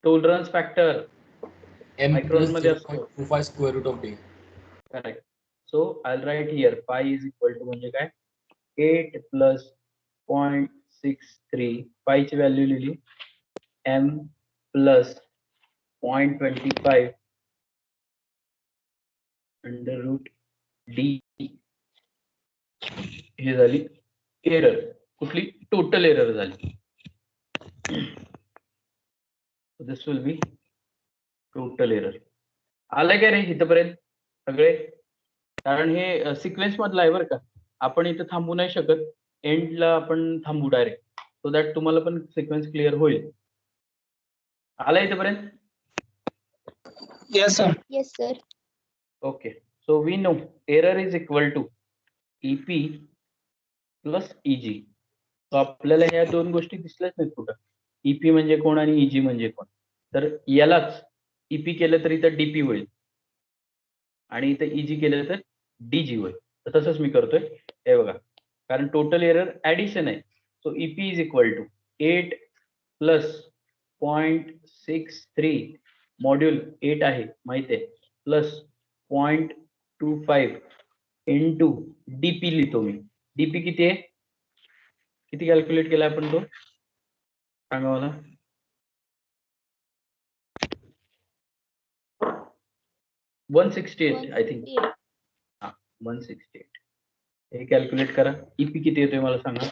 Tolerance factor. M Micron plus मध्ये असतो. 0.25 square root of D. Correct. So I'll write here 5 is equal to म्हणजे काय? 8 plus 0.63. 5 ची व्हॅल्यू लिहिली. M plus 0.25 under root D. हे झाली एरर. कुठली? टोटल एरर झाली. This will be total error. आलंय का रे इथपर्यंत सगळे? कारण हे सिक्वेन्स मधलं आहे बरं का. आपण इथं थांबू नाही शकत. एंडला आपण थांबू डायरेक्ट, सो दॅट तुम्हाला पण सिक्वेन्स क्लिअर होईल. आलाय इथपर्यंत? Yes, sir. Yes, sir. Okay, so we know error is equal to EP plus EG. So आपल्याला ह्या दोन गोष्टी दिसल्याच नाहीत कुठं. EP म्हणजे कोण आणि EG म्हणजे कोण. तर यालाच EP केलं तर इथं DP होईल आणि इथं EG केलं तर DG होईल. तर तसंच मी करतोय. हे बघा, कारण टोटल एरर ऍडिशन आहे. So EP is equal to 8 plus 0.63 module 8 आहे माहिती आहे, प्लस 0.25 इंटू डीपी लिहितो मी. डीपी किती आहे? किती कॅल्क्युलेट केला आपण तो सांगा मला. 168 आय थिंक. हा 168. हे कॅल्क्युलेट करा. ईपी किती येतोय मला सांगा.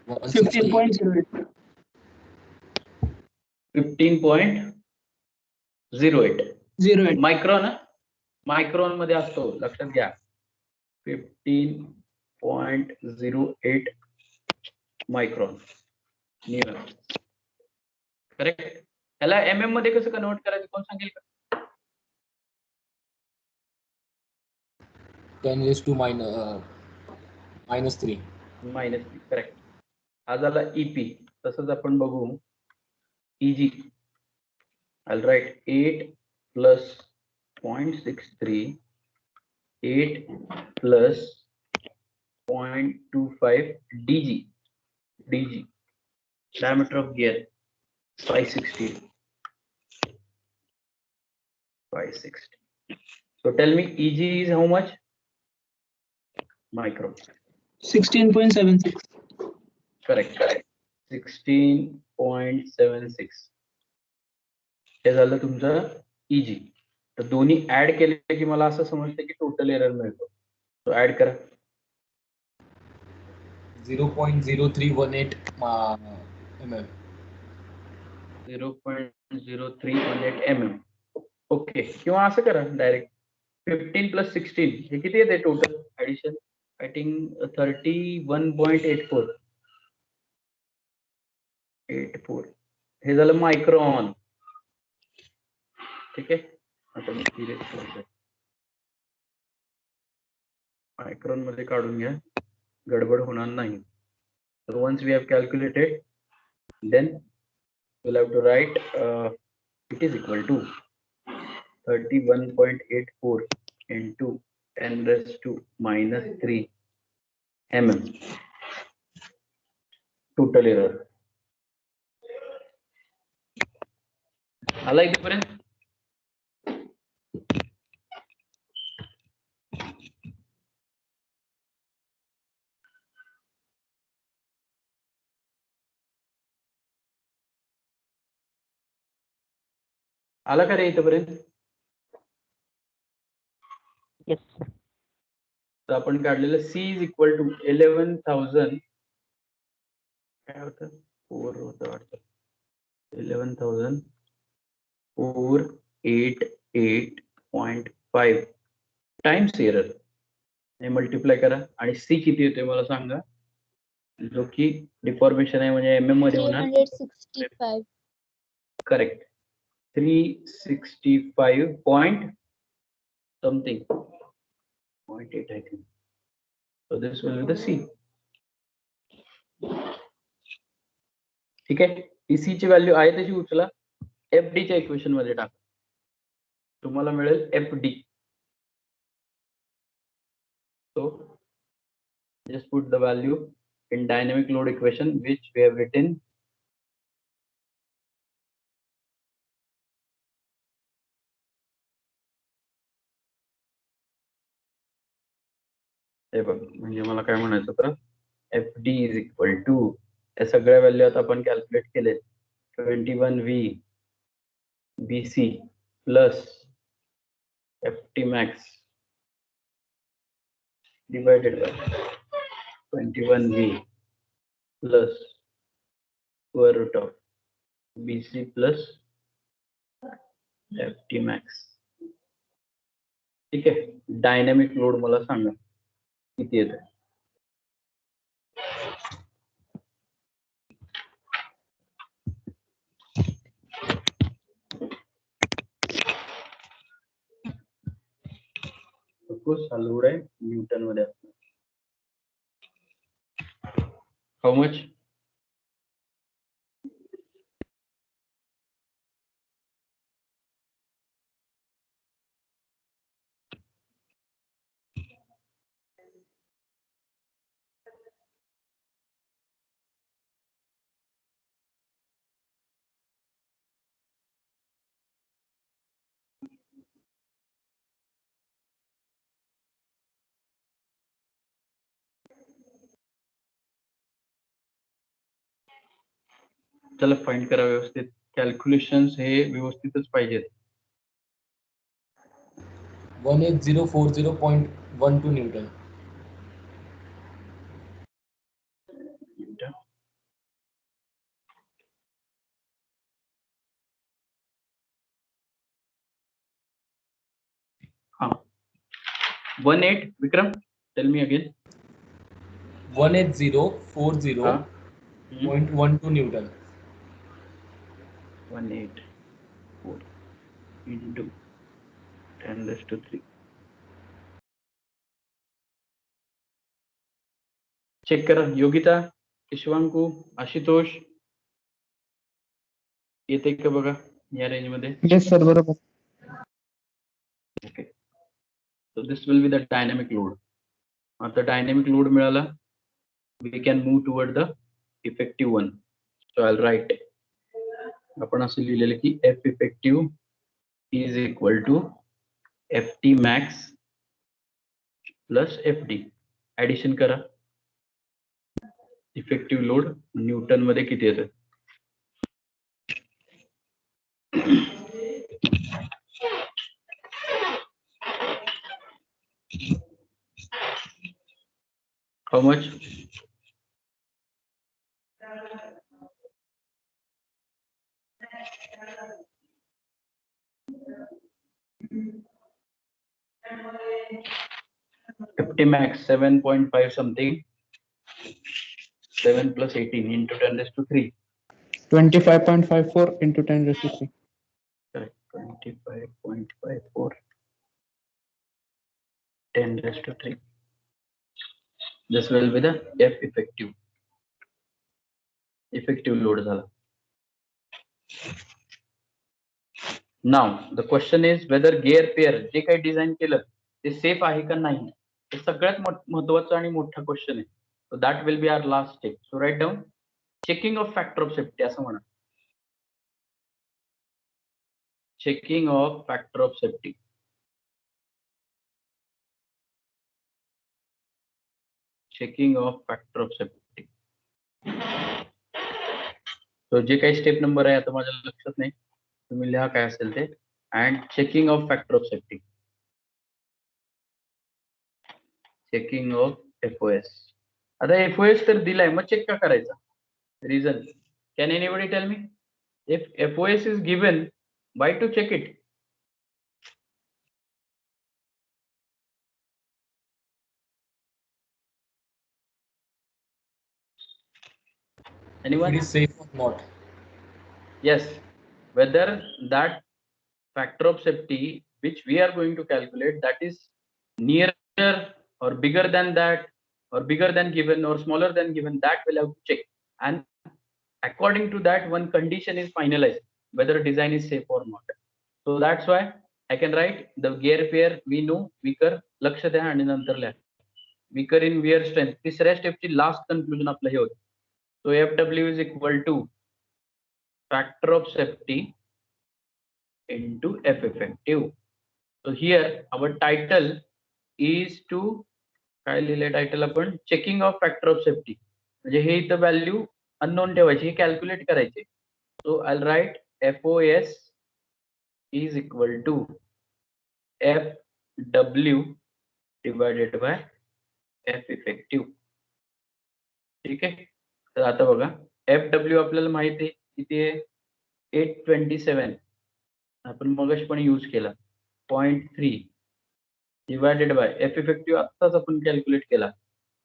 15.08. 15.08 मायक्रॉन. मायक्रॉन मध्ये असतो, लक्षात घ्या. 15.08 मायक्रॉन. न्यूटन. करेक्ट. ह्याला mm मध्ये कसं कन्वर्ट करायचं कोण सांगेल का? 10 raised to -3. -3. करेक्ट. हा झाला ईपी. तसंच आपण बघू easy. I'll write 8 plus 0.63, 8 plus 0.25 dg, diameter of gear 560. So tell me EG is how much? Micron. 16.76. Correct. 16.76. हे झालं तुमचं EG. तर दोन्ही ऍड केले की मला असं समजतं की टोटल एरर मिळतो. तो ऍड करा. 0.0318 mm. 0.0318 mm. ओके. किंवा असं करा डायरेक्ट 15 plus 16 हे किती येते टोटल ऍडिशन? I think 31.84. हे झालं मायक्रॉन. ठीक आहे. आता मी मायक्रॉन मध्ये काढून घ्या, गडबड होणार नाही. तर once we have calculated, then we'll have to write it is equal to 31.84 into 10 raised to -3 mm. Total error. आला इथपर्यंत? आला का रे इथपर्यंत? Yes, sir. तर आपण काढलेलं C इज इक्वल टू 11,000 काय होतं 4 होतं वाटतं 11,488.5 टाइम्स एरर हे मल्टिप्लाय करा आणि C किती येतोय मला सांगा, जो की डिफॉर्मेशन आहे म्हणजे mm मध्ये होणार. 365. Correct. 365 point something 0.8 I think. So this will be the C. ठीक आहे. सी ची व्हॅल्यू आहे तशी उचला, FD च्या इक्वेशन मध्ये टाका, तुम्हाला मिळेल FD. So just put the value in dynamic load equation which we have written. हे बघ, म्हणजे मला काय म्हणायचं तर FD इज इक्वल टू या सगळ्या व्हॅल्यू आता आपण कॅल्क्युलेट केले 21V BC plus FT max divided by 21V plus square root of BC plus FT max. ठीक आहे. डायनामिक लोड मला सांगा किती येते? लोड आहे न्यूटन मध्ये. How much? चला फाइंड करा व्यवस्थित. कॅल्क्युलेशन्स हे व्यवस्थितच पाहिजेत. 18040.12 Newton. हाँ 18 विक्रम टेल मी अगेन. 18040. हाँ 0.12 Newton. 184 into 10⁻³ चेक करा. योगिता, शिवांकू, आशुतोष येते का बघा या रेंज मध्ये. Yes, sir. बरोबर. Okay. So this will be the dynamic load. आता dynamic load मिळाला, we can move toward the effective one. So I'll write. आपण असं लिहिलेलं की F effective is equal to FT max plus FD. Addition करा. Effective load Newton मध्ये किती येतं. How much? FT max 7.5 something. 7 plus 18 into 10⁻³ 25.54 into 10⁻³. Correct. 25.54 10⁻³. This will be the F effective. Effective load झाला. Now the question is whether gear pair जे काही design केलं ते safe आहे का नाही. हे सगळ्यात महत्त्वाचा आणि मोठा क्वेश्चन आहे. So that will be our last step. So write down checking of factor of safety असं म्हणा. Checking of factor of safety. Checking of factor of safety. So जे काही स्टेप नंबर आहे आता माझ्या लक्षात नाही, तुम्ही लिहा काय असेल ते. And checking of factor of safety. Checking of FOS. आता FOS तर दिलाय, मग चेक का करायचा. Reason. Can anybody tell me? If FOS is given, why to check it? Anyone? It is safe or not? Yes. Whether that factor of safety which we are going to calculate that is nearer or bigger than that or bigger than given or smaller than given, that will have to check. And according to that, one condition is finalized whether design is safe or not. So that's why I can write the gear pair we know weaker. लक्ष द्या आणि नंतर लिहा. Weaker in wear strength. तिसऱ्या स्टेपची last conclusion आपलं हे होतं. So FW is equal to factor of safety into F effective. So here our title is to काय लिहिले टायटल आपण checking of factor of safety. म्हणजे हे इथं व्हॅल्यू अननोन ठेवायची, हे calculate करायचे. सो I right FOS is equal to FW divided by F effective. ठीक आहे. तर आता बघा FW आपल्याला माहिती आहे किती आहे, 827. आपण मगाशी पण यूज केला 0.3 डिवायडेड बाय F इफेक्टिव्ह आत्ताच आपण कॅल्क्युलेट केला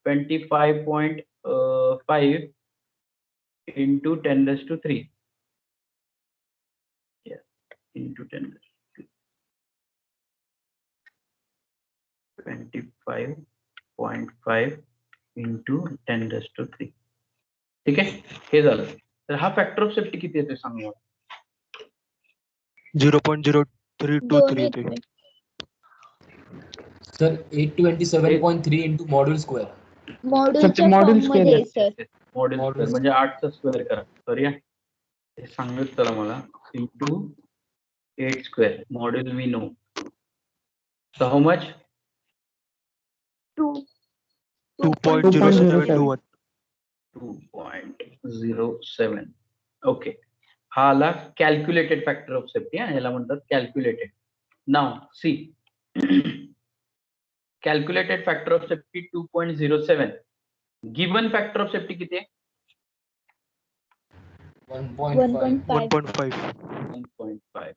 25.5 into 10⁻³ into 10⁻³. 25.5 into 10⁻³. ठीक आहे. हे झालं. तर हा फॅक्टर ऑफ सेफ्टी किती येते सांगा. 0.0323 येते. Sir, 827.3 into module square. मॉड्यूलच्या module form मध्ये square. सर. मॉड्यूल Module म्हणजे 8चा स्क्वेअर करा. सॉरी हे सांगत चला मला into 8 square. Module we know. So how much? 2.0721. 2.07. Okay. हा आला कॅल्क्युलेटेड फॅक्टर ऑफ सेफ्टी. ह्याला म्हणतात कॅल्क्युलेटेड. नाव सी calculated factor of safety 2.07. Given factor of safety किती आहे? 1.5. 1.5. 1.5.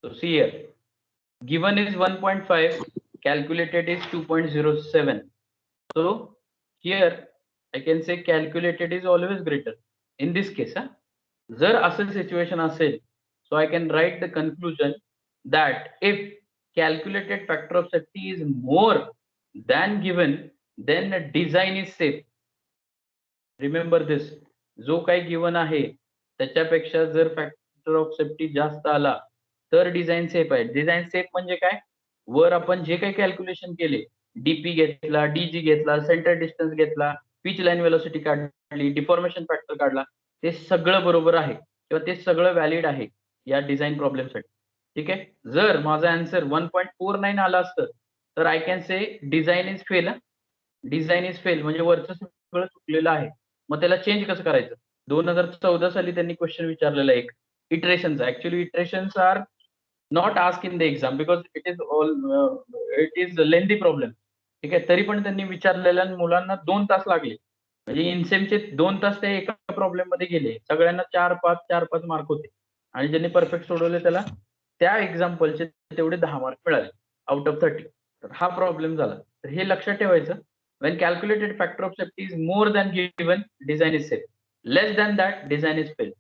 So see here, given is 1.5, calculated is 2.07. So here I can say calculated is always greater. In this case जर असं situation असेल, so I can write the conclusion that if calculated factor of safety is more than given, then design is safe. Remember this, जो काही given आहे त्याच्यापेक्षा जर factor of safety जास्त आला तर डिझाईन सेफ आहे. डिझाईन सेफ म्हणजे काय, वर आपण जे काही कॅल्क्युलेशन केले, डीपी घेतला, डीजी घेतला, सेंटर डिस्टन्स घेतला, पिच लाईन वेलोसिटी काढली, डिफॉर्मेशन फॅक्टर काढला, ते सगळं बरोबर आहे किंवा ते सगळं व्हॅलिड आहे या डिझाईन प्रॉब्लेमसाठी. ठीक आहे. जर माझा आन्सर 1.49 आला असतं तर I can say design is fail. Design is fail म्हणजे वरचं सगळं चुकलेलं आहे. मग त्याला चेंज कसं करायचं? 2014 साली त्यांनी क्वेश्चन विचारलेला एक इटरेशनचा. Actually iterations are not ask in the exam because it is lengthy problem. ठीक आहे. तरी पण त्यांनी विचारलेल्या मुलांना 2 तास लागले. म्हणजे इनसेमचे 2 तास ते एका प्रॉब्लेम मध्ये गेले. सगळ्यांना 4-5 मार्क होते आणि ज्यांनी परफेक्ट सोडवले त्याला त्या एक्झाम्पलचे तेवढे 10 मार्क मिळाले आउट ऑफ 30. तर हा प्रॉब्लेम झाला. तर हे लक्षात ठेवायचं. when calculated factor of safety is more than given, design is safe. less than that, design is fail.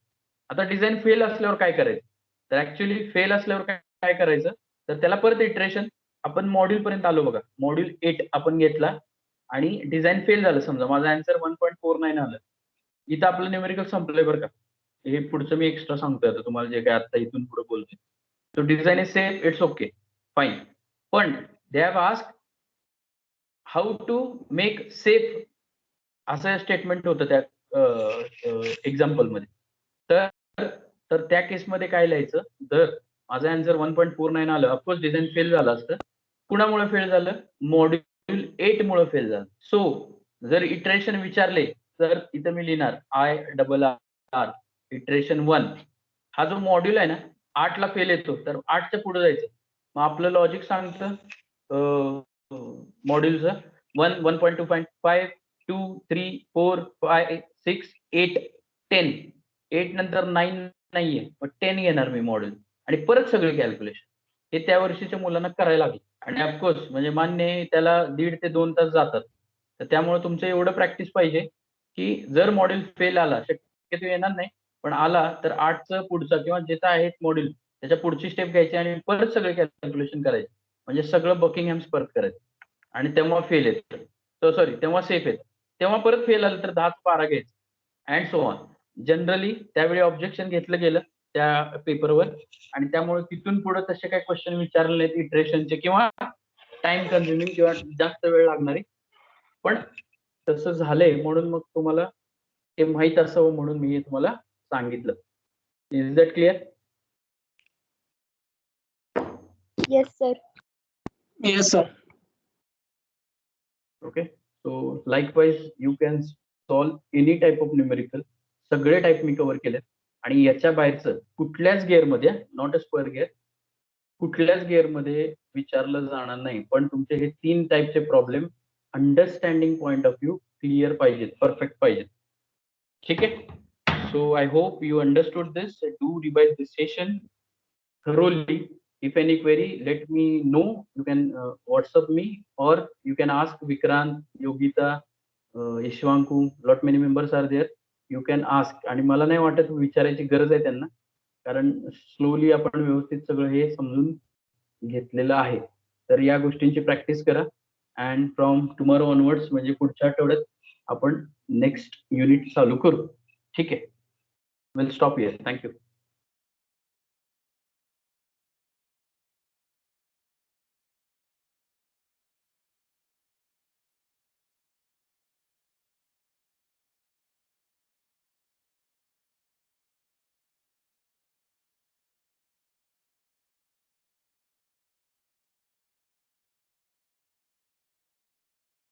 आता डिझाईन फेल असल्यावर काय करायचं? तर ऍक्च्युअली फेल असल्यावर काय करायचं, तर त्याला परत इटरेशन. आपण मॉड्यूल पर्यंत आलो बघा, मॉड्यूल 8 आपण घेतला आणि डिझाईन फेल झालं. समजा माझा आन्सर 1.49 आलं, इथं आपलं न्यूमेरिकल संपलंय बरं का. हे पुढचं मी एक्स्ट्रा सांगतोय आता तुम्हाला जे काय आता इथून पुढे बोलतोय. So design is safe, it's okay, fine. पण they have asked how to make safe असं स्टेटमेंट होतं त्या एक्झाम्पल मध्ये. तर त्या केसमध्ये काय लिहायचं, जर माझं आन्सर 1.49 आलं, ऑफकोर्स डिझाईन फेल झालं असतं. कुणामुळे फेल झालं? मॉड्यूल 8 मुळे फेल झालं. सो जर इटरेशन विचारले तर इथं मी लिहिणार IRR इटरेशन 1. हा जो मॉड्यूल आहे ना 8 ला फेल येतो तर 8च्या पुढे जायचं. मग आपलं लॉजिक सांगतं मॉड्यूलचं 1, 1.2.5, 2, 3, 4, 5, 6, 8, 10. 8 नंतर 9 नाहीये, मग 10 घेणार मी मॉड्यूल आणि परत सगळे कॅल्क्युलेशन. हे त्या वर्षीच्या मुलांना करायला लागले. आणि ऑफकोर्स म्हणजे मान्य आहे त्याला 1.5 ते 2 तास जातात. तर त्यामुळे तुमचं एवढं प्रॅक्टिस पाहिजे की जर मॉड्यूल फेल आला, शक्यतो येणार नाही, पण आला तर 8चं पुढचा किंवा जेचा आहे मॉड्यूल त्याच्या पुढची स्टेप घ्यायची आणि परत सगळे कॅल्क्युलेशन करायचे. म्हणजे सगळं बकिंगहॅम्स परत करायचं आणि तेव्हा फेल येतं. सॉरी तेव्हा सेफ येतं. तेव्हा परत फेल आलं तर 10-12 घ्यायचं अँड सो ऑन. जनरली त्यावेळी ऑब्जेक्शन घेतलं गेलं त्या पेपरवर आणि त्यामुळे तिथून पुढे तसे काही क्वेश्चन विचारले नाहीत इटरेशनचे किंवा टाइम कन्झ्युमिंग किंवा जास्त वेळ लागणारी. पण तसं झालंय म्हणून मग तुम्हाला ते माहित असावं म्हणून मी हे तुम्हाला सांगितलं. Is that clear? Yes sir. Yes, sir. Okay, so likewise you can solve any type of numerical. सगळे टाईप मी कव्हर केले आणि याच्या बाहेरचं कुठल्याच गिअरमध्ये, नॉट अ स्क्वेअर गिअर, कुठल्याच गिअरमध्ये विचारलं जाणार नाही. पण तुमचे हे 3 टाईपचे problem understanding point of view clear पाहिजेत, परफेक्ट पाहिजेत. ठीक आहे. So I hope you understood this. Do revise this session thoroughly. If any query, let me know. You can WhatsApp me or you can ask Vikrant, Yogita, Ishwanku. Lot many members are there. You can ask. आणि मला नाही वाटत विचारायची गरज आहे त्यांना, कारण slowly आपण व्यवस्थित सगळं हे समजून घेतलेलं आहे. तर या गोष्टींची प्रॅक्टिस करा अँड फ्रॉम टुमॉरो ऑनवर्ड्स म्हणजे पुढच्या आठवड्यात आपण नेक्स्ट युनिट चालू करू. ठीक आहे. Will stop here. थँक्यू.